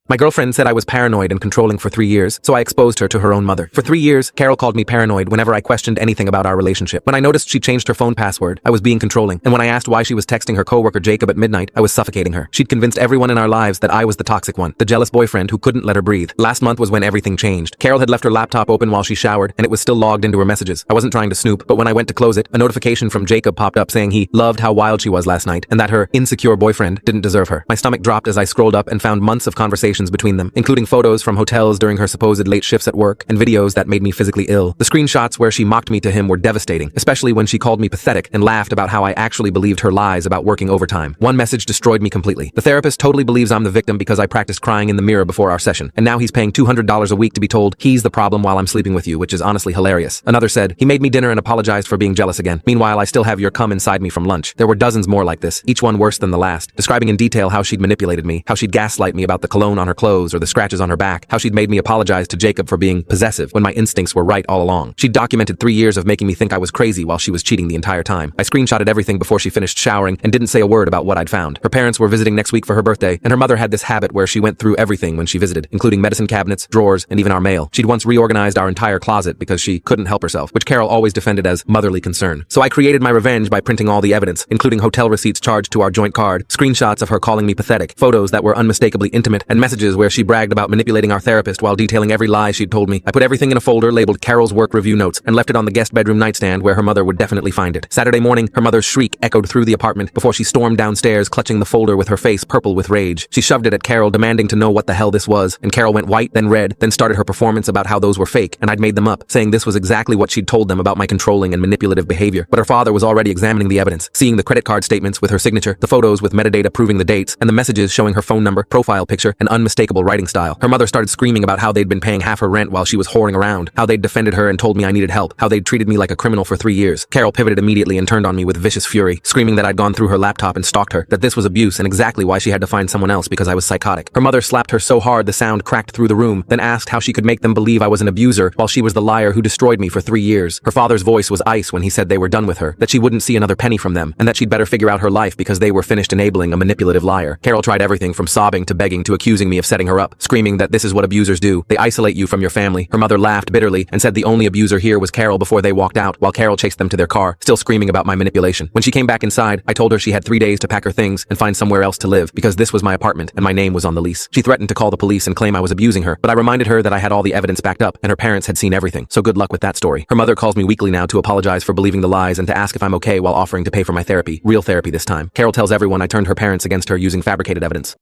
My girlfriend said I was paranoid and controlling for 3 years, so I exposed her to her own mother. For 3 years, Carol called me paranoid whenever I questioned anything about our relationship. When I noticed she changed her phone password, I was being controlling, and when I asked why she was texting her coworker Jacob at midnight, I was suffocating her. She'd convinced everyone in our lives that I was the toxic one, the jealous boyfriend who couldn't let her breathe. Last month was when everything changed. Carol had left her laptop open while she showered, and it was still logged into her messages. I wasn't trying to snoop, but when I went to close it, a notification from Jacob popped up saying he loved how wild she was last night, and that her insecure boyfriend didn't deserve her. My stomach dropped as I scrolled up and found months of conversations between them, including photos from hotels during her supposed late shifts at work, and videos that made me physically ill. The screenshots where she mocked me to him were devastating, especially when she called me pathetic and laughed about how I actually believed her lies about working overtime. One message destroyed me completely. The therapist totally believes I'm the victim because I practiced crying in the mirror before our session, and now he's paying $200 a week to be told he's the problem while I'm sleeping with you, which is honestly hilarious. Another said, he made me dinner and apologized for being jealous again. Meanwhile, I still have your cum inside me from lunch. There were dozens more like this, each one worse than the last, describing in detail how she'd manipulated me, how she'd gaslight me about the cologne on her clothes or the scratches on her back, how she'd made me apologize to Jacob for being possessive when my instincts were right all along. She'd documented 3 years of making me think I was crazy while she was cheating the entire time. I screenshotted everything before she finished showering and didn't say a word about what I'd found. Her parents were visiting next week for her birthday, and her mother had this habit where she went through everything when she visited, including medicine cabinets, drawers, and even our mail. She'd once reorganized our entire closet because she couldn't help herself, which Carol always defended as motherly concern. So I created my revenge by printing all the evidence, including hotel receipts charged to our joint card, screenshots of her calling me pathetic, photos that were unmistakably intimate, and messages where she bragged about manipulating our therapist while detailing every lie she'd told me. I put everything in a folder labeled Carol's work review notes and left it on the guest bedroom nightstand where her mother would definitely find it. Saturday morning, her mother's shriek echoed through the apartment before she stormed downstairs clutching the folder with her face purple with rage. She shoved it at Carol, demanding to know what the hell this was, and Carol went white, then red, then started her performance about how those were fake and I'd made them up, saying this was exactly what she'd told them about my controlling and manipulative behavior. But her father was already examining the evidence, seeing the credit card statements with her signature, the photos with metadata proving the dates, and the messages showing her phone number, profile picture, and unmistakable writing style. Her mother started screaming about how they'd been paying half her rent while she was whoring around, how they'd defended her and told me I needed help, how they'd treated me like a criminal for 3 years. Carol pivoted immediately and turned on me with vicious fury, screaming that I'd gone through her laptop and stalked her, that this was abuse and exactly why she had to find someone else because I was psychotic. Her mother slapped her so hard the sound cracked through the room, then asked how she could make them believe I was an abuser while she was the liar who destroyed me for 3 years. Her father's voice was ice when he said they were done with her, that she wouldn't see another penny from them, and that she'd better figure out her life because they were finished enabling a manipulative liar. Carol tried everything from sobbing to begging to accusing me of setting her up, screaming that this is what abusers do. They isolate you from your family. Her mother laughed bitterly and said the only abuser here was Carol before they walked out, while Carol chased them to their car, still screaming about my manipulation. When she came back inside, I told her she had 3 days to pack her things and find somewhere else to live because this was my apartment and my name was on the lease. She threatened to call the police and claim I was abusing her, but I reminded her that I had all the evidence backed up and her parents had seen everything, so good luck with that story. Her mother calls me weekly now to apologize for believing the lies and to ask if I'm okay while offering to pay for my therapy, real therapy this time. Carol tells everyone I turned her parents against her using fabricated evidence.